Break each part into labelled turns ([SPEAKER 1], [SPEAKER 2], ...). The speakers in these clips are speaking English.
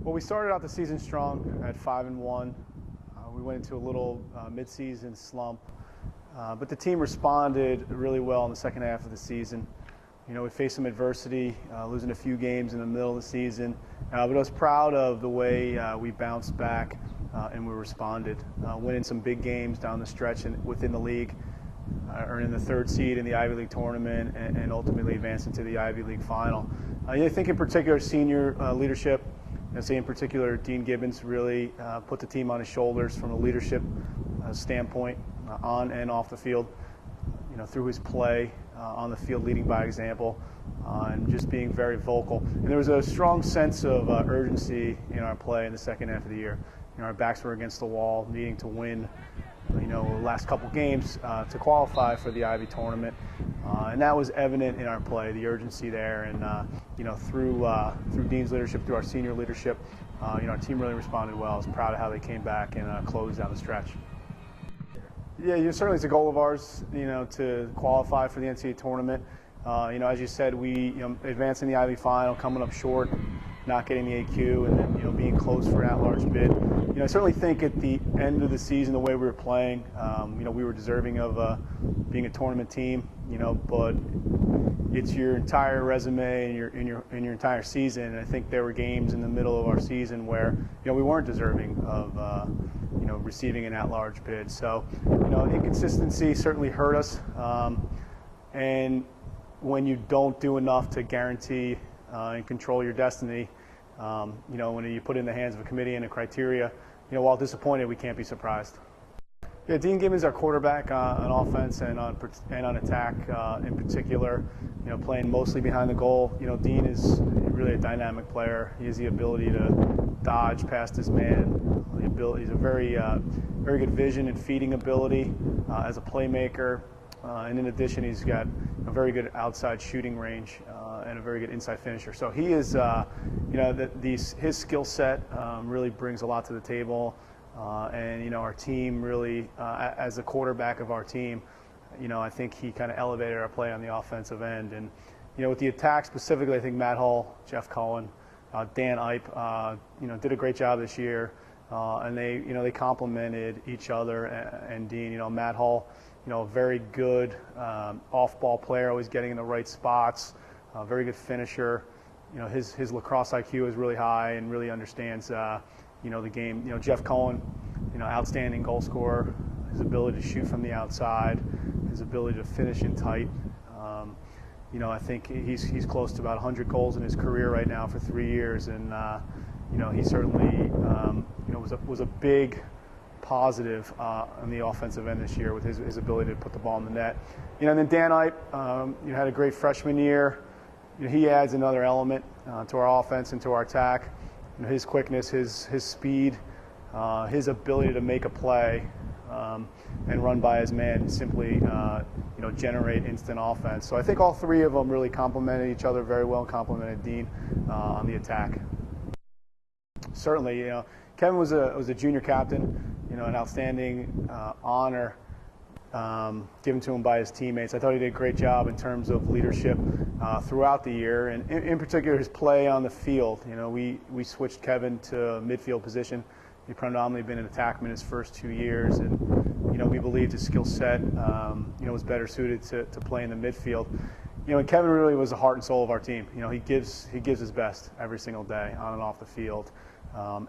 [SPEAKER 1] Well, we started out the season strong at 5-1. We went into a little mid-season slump, but the team responded really well in the second half of the season. You know, we faced some adversity, losing a few games in the middle of the season, but I was proud of the way we bounced back and we responded, winning some big games down the stretch and within the league, earning the third seed in the Ivy League tournament and ultimately advancing to the Ivy League final. I think in particular senior leadership, say in particular Dean Gibbons really put the team on his shoulders from a leadership standpoint, on and off the field, you know, through his play on the field, leading by example, and just being very vocal. And there was a strong sense of urgency in our play in the second half of the year. You know, our backs were against the wall, needing to win, you know, the last couple games to qualify for the Ivy tournament, and that was evident in our play, the urgency there. And you know, through Dean's leadership, through our senior leadership, you know, our team really responded well. I was proud of how they came back and closed down the stretch. Yeah, certainly it's a goal of ours, you know, to qualify for the NCAA tournament. You know, as you said, we advancing the Ivy final, coming up short, not getting the AQ, and then, you know, being close for an at-large bid. You know, I certainly think at the end of the season, the way we were playing, you know, we were deserving of being a tournament team. You know, but it's your entire resume and your entire season. And I think there were games in the middle of our season where, you know, we weren't deserving of you know, receiving an at-large bid. So, you know, inconsistency certainly hurt us. And when you don't do enough to guarantee and control your destiny, you know, when you put it in the hands of a committee and a criteria, you know, while disappointed, we can't be surprised. Yeah, Dean Gibbons, our quarterback on offense and on attack in particular, you know, playing mostly behind the goal. You know, Dean is really a dynamic player. He has the ability to dodge past his man. He's a very good vision and feeding ability as a playmaker. And in addition, he's got a very good outside shooting range and a very good inside finisher. So he is, you know, his skill set really brings a lot to the table. And, you know, our team really, as a quarterback of our team, you know, I think he kind of elevated our play on the offensive end. And, you know, with the attack specifically, I think Matt Hull, Jeff Cohen, Dan Ipe, you know, did a great job this year. And they complemented each other and Dean. You know, Matt Hull, you know, a very good off-ball player, always getting in the right spots, very good finisher. You know, his lacrosse IQ is really high and really understands, you know, the game. You know, Jeff Cohen, you know, outstanding goal scorer, his ability to shoot from the outside, his ability to finish in tight. You know, I think he's close to about 100 goals in his career right now for 3 years, and you know, he certainly you know, was a big positive on the offensive end this year with his ability to put the ball in the net. You know, and then Dan Ipe, you know, had a great freshman year. You know, he adds another element to our offense and to our attack. You know, his quickness, his speed, his ability to make a play and run by his man, simply you know, generate instant offense. So I think all three of them really complemented each other very well, and complemented Dean on the attack. Certainly, you know, Kevin was a junior captain, you know, an outstanding honor given to him by his teammates. I thought he did a great job in terms of leadership throughout the year, and in particular his play on the field. You know, we switched Kevin to midfield position. He predominantly been an attackman his first 2 years, and you know, we believed his skill set you know, was better suited to play in the midfield. You know, and Kevin really was the heart and soul of our team. You know, he gives his best every single day on and off the field.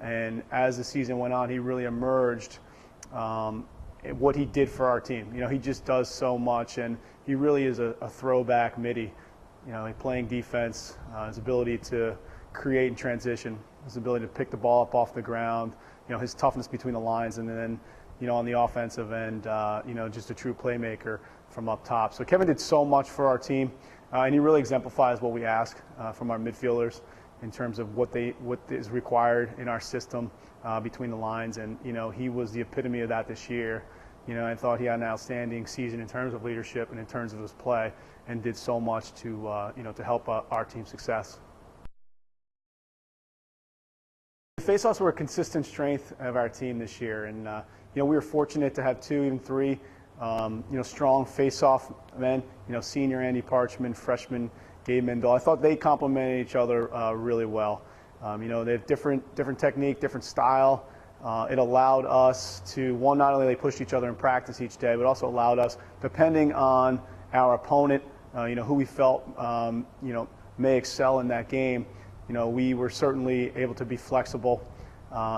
[SPEAKER 1] And as the season went on, he really emerged what he did for our team. You know, he just does so much, and he really is a throwback midi. You know, playing defense, his ability to create and transition, his ability to pick the ball up off the ground, you know, his toughness between the lines, and then, you know, on the offensive end, you know, just a true playmaker from up top. So Kevin did so much for our team, and he really exemplifies what we ask from our midfielders in terms of what is required in our system between the lines. And, you know, he was the epitome of that this year. You know, I thought he had an outstanding season in terms of leadership and in terms of his play, and did so much to, you know, to help our team's success. The faceoffs were a consistent strength of our team this year, and you know, we were fortunate to have 2, even 3, you know, strong faceoff men. You know, senior Andy Parchman, freshman Gabe Mendel. I thought they complemented each other really well. They have different technique, different style. It allowed us to, one, not only they pushed each other in practice each day, but also allowed us, depending on our opponent, who we felt, may excel in that game, we were certainly able to be flexible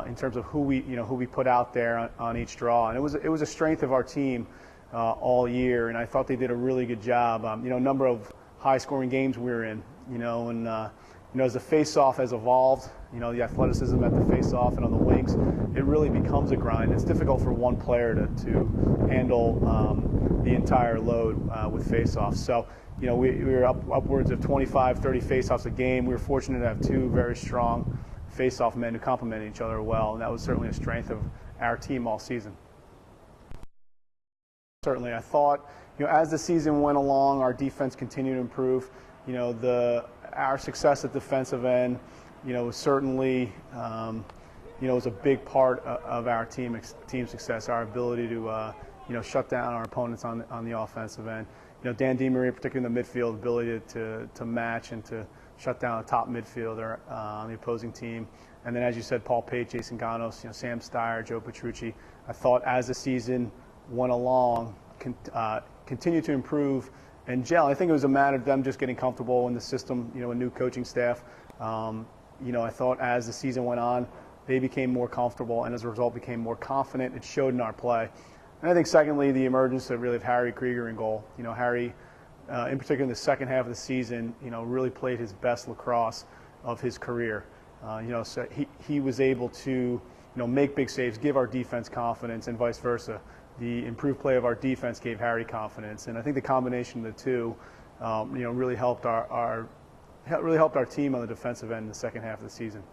[SPEAKER 1] in terms of who we put out there on each draw. And it was a strength of our team all year, and I thought they did a really good job. A number of high-scoring games we were in, and as the face-off has evolved, the athleticism at the face-off and on the wings, it really becomes a grind. It's difficult for one player to handle the entire load with face-offs. So, we were upwards of 25, 30 face-offs a game. We were fortunate to have two very strong face-off men who complemented each other well, and that was certainly a strength of our team all season. Certainly, I thought, as the season went along, our defense continued to improve. Our success at defensive end, was certainly, was a big part of our team success. Our ability to, shut down our opponents on the offensive end. Dan DeMaria, particularly in the midfield, ability to match and to shut down a top midfielder on the opposing team. And then, as you said, Paul Pate, Jason Ganos, Sam Steyer, Joe Petrucci. I thought as the season went along, continued to improve and gel. I think it was a matter of them just getting comfortable in the system, a new coaching staff. I thought as the season went on, they became more comfortable and as a result became more confident. It showed in our play. And I think secondly, the emergence of Harry Krieger in goal. Harry, in particular in the second half of the season, really played his best lacrosse of his career. So he was able to, make big saves, give our defense confidence, and vice versa. The improved play of our defense gave Harry confidence, and I think the combination of the two, really helped our team on the defensive end in the second half of the season.